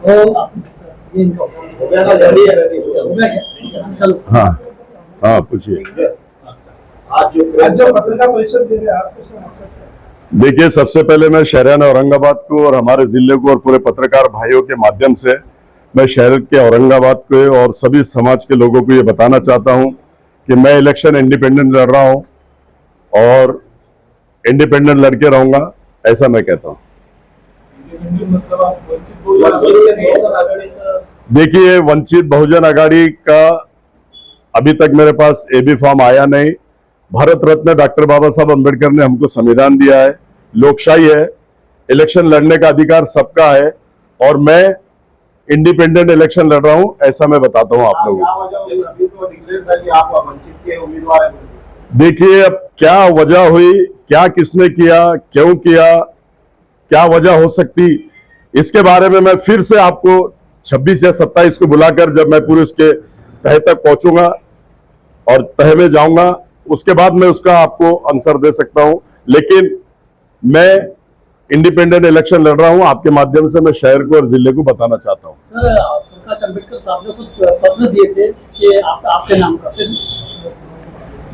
हाँ हाँ पूछिए। आज जो पत्रकार परिषद दे रहे हैं, आपको क्या मकसद है? देखिए, सबसे पहले मैं शहरियान औरंगाबाद को और हमारे जिले को और पूरे पत्रकार भाइयों के माध्यम से मैं शहर के औरंगाबाद को और सभी समाज के लोगों को ये बताना चाहता हूं कि मैं इलेक्शन इंडिपेंडेंट लड़ रहा हूं और इंडिपेंडेंट लड़के रहूंगा, ऐसा मैं कहता हूं। देखिए, वंचित बहुजन आघाड़ी का अभी तक मेरे पास एबी फॉर्म आया नहीं। भारत रत्न डॉक्टर बाबा साहब अम्बेडकर ने हमको संविधान दिया है, लोकशाही है, इलेक्शन लड़ने का अधिकार सबका है और मैं इंडिपेंडेंट इलेक्शन लड़ रहा हूं, ऐसा मैं बताता हूं आप लोगों को। देखिए, अब क्या वजह हुई, क्या किसने किया, क्यों किया, क्या वजह हो सकती, इसके बारे में मैं फिर से आपको 26 या 27 को बुलाकर जब मैं पूरे उसके तह तक पहुंचूंगा और तह में जाऊंगा, उसके बाद मैं उसका आपको आंसर दे सकता हूं। लेकिन मैं इंडिपेंडेंट इलेक्शन लड़ रहा हूं, आपके माध्यम से मैं शहर को और जिले को बताना चाहता हूं। सर, प्रकाश अम्बेडकर साहब ने कुछ पत्र दिए थे कि आपके नाम का।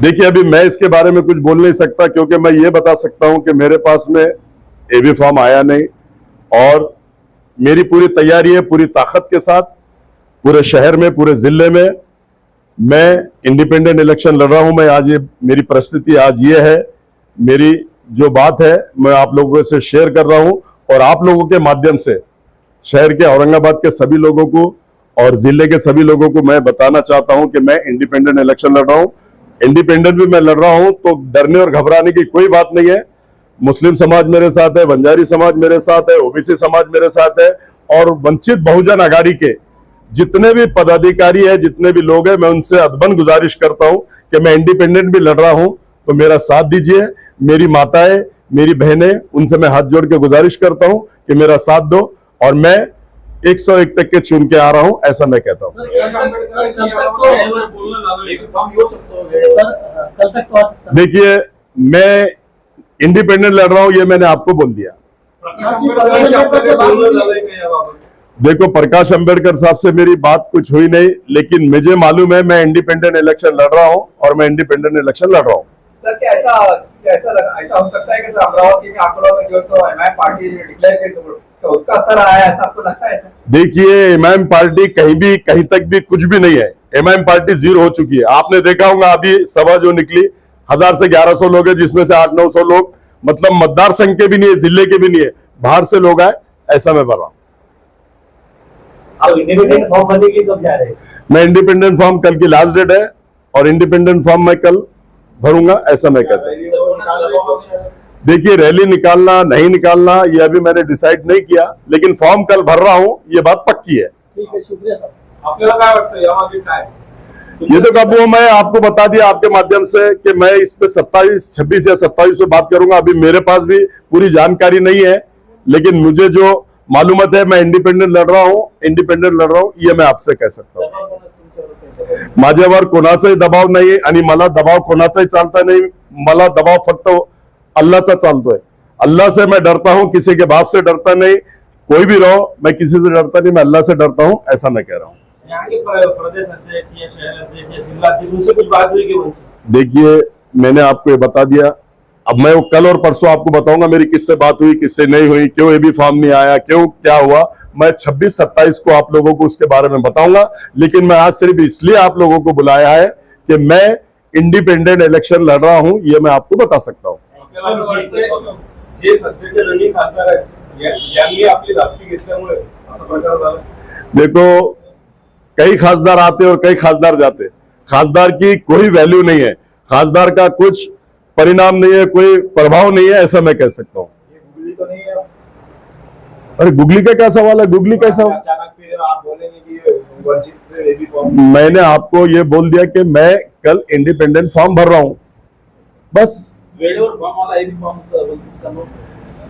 देखिए, अभी मैं इसके बारे में कुछ बोल नहीं सकता, क्योंकि मैं ये बता सकता हूं कि मेरे पास में एबी फॉर्म आया नहीं और मेरी पूरी तैयारी है, पूरी ताकत के साथ पूरे शहर में, पूरे जिले में मैं इंडिपेंडेंट इलेक्शन लड़ रहा हूं। मैं आज ये मेरी परिस्थिति आज ये है, मेरी जो बात है मैं आप लोगों से शेयर कर रहा हूं और आप लोगों के माध्यम से शहर के औरंगाबाद के सभी लोगों को और जिले के सभी लोगों को मैं बताना चाहता हूं कि मैं इंडिपेंडेंट इलेक्शन लड़ रहा हूं। इंडिपेंडेंट भी मैं लड़ रहा हूं तो डरने और घबराने की कोई बात नहीं है। मुस्लिम समाज मेरे साथ है, बंजारी समाज मेरे साथ है, ओबीसी समाज मेरे साथ है और वंचित बहुजन आघाड़ी के जितने भी पदाधिकारी है, जितने भी लोग हैं, मैं उनसे अदबन गुजारिश करता हूं कि मैं इंडिपेंडेंट भी लड़ रहा हूं तो मेरा साथ दीजिए। मेरी माताएं, मेरी बहनें, उनसे मैं हाथ जोड़ के गुजारिश करता हूं कि मेरा साथ दो और मैं 101 तक के चुन के आ रहा हूं, ऐसा मैं कहता हूं। देखिए, मैं इंडिपेंडेंट लड़ रहा हूं, ये मैंने आपको बोल दिया। देखो, प्रकाश अंबेडकर साहब से मेरी बात कुछ हुई नहीं, लेकिन मुझे मालूम है मैं इंडिपेंडेंट इलेक्शन लड़ रहा हूं और मैं इंडिपेंडेंट इलेक्शन लड़ रहा हूं। सर, क्या ऐसा हो सकता है कि अमरावती में आंकड़ों में जो तो एमआईएम पार्टी डिक्लेयर कर तो उसका असर आया, ऐसा आपको लगता है? देखिए, एमआईएम पार्टी कहीं भी, कहीं तक भी कुछ भी नहीं है। एमआईएम पार्टी जीरो हो चुकी है। आपने देखा होगा अभी सभा जो निकली, 1000 से 1100 लोग है, जिसमें से 800-900 लोग मतलब मतदार संघ के भी नहीं है, जिले के भी नहीं है, बाहर से लोग आए, ऐसा मैं बोल रहा हूँ। इंडिपेंडेंट फॉर्म भरने की कब जा रहे हैं? मैं इंडिपेंडेंट फॉर्म, कल की लास्ट डेट है और इंडिपेंडेंट फॉर्म मैं कल भरूंगा, ऐसा मैं कहता हूँ। देखिए, रैली निकालना नहीं निकालना ये अभी मैंने डिसाइड नहीं किया, लेकिन फॉर्म कल भर रहा हूँ, ये बात पक्की है। ठीक है, शुक्रिया सर। ये तो कब वो मैं आपको बता दिया आपके माध्यम से कि मैं इस पे 26 या 27 पे बात करूंगा। अभी मेरे पास भी पूरी जानकारी नहीं है, लेकिन मुझे जो मालूमात है मैं इंडिपेंडेंट लड़ रहा हूँ, ये मैं आपसे कह सकता हूँ। माझ्यावर कोणाचाही दबाव नाही आणि मला दबाव कोणाचाही चालता नाही। मला दबाव फक्त अल्लाहचा चालतोय। अल्लाह से मैं डरता हूं, किसी के बाप से डरता नहीं। कोई भी रहो, मैं किसी से डरता नहीं, मैं अल्लाह से डरता हूं, ऐसा मैं कह रहा हूं। देखिए, मैंने आपको ये बता दिया। अब मैं वो कल और परसों आपको बताऊंगा मेरी किससे बात हुई, किससे नहीं हुई, क्यों एबी फॉर्म नहीं आया, क्यों क्या हुआ। मैं 26-27 को आप लोगों को उसके बारे में बताऊंगा, लेकिन मैं आज सिर्फ इसलिए आप लोगों को बुलाया है कि मैं इंडिपेंडेंट इलेक्शन लड़ रहा हूं, ये मैं आपको बता सकता हूं। देखो, कई खासदार आते और कई खासदार जाते। खासदार की कोई वैल्यू नहीं है, खासदार का कुछ परिणाम नहीं है, कोई प्रभाव नहीं है, ऐसा मैं कह सकता हूं। अरे गुगली का क्या सवाल है? गुगली कैसा? आप बोलेंगे कि मैंने आपको ये बोल दिया कि मैं कल इंडिपेंडेंट फॉर्म भर रहा हूं, बस।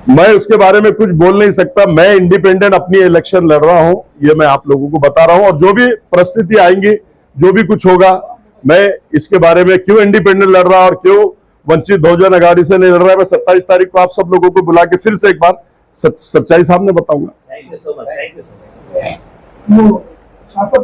मैं उसके बारे में कुछ बोल नहीं सकता। मैं इंडिपेंडेंट अपनी इलेक्शन लड़ रहा हूं, ये मैं आप लोगों को बता रहा हूं। और जो भी परिस्थिति आएंगी, जो भी कुछ होगा, मैं इसके बारे में क्यों इंडिपेंडेंट लड़ रहा और क्यों वंचित बहुजन आघाड़ी से नहीं लड़ रहा है, मैं 27 तारीख को आप सब लोगों को बुला के फिर से एक बार सच्चाई सामने बताऊंगा। Thank you so much. वो सांसद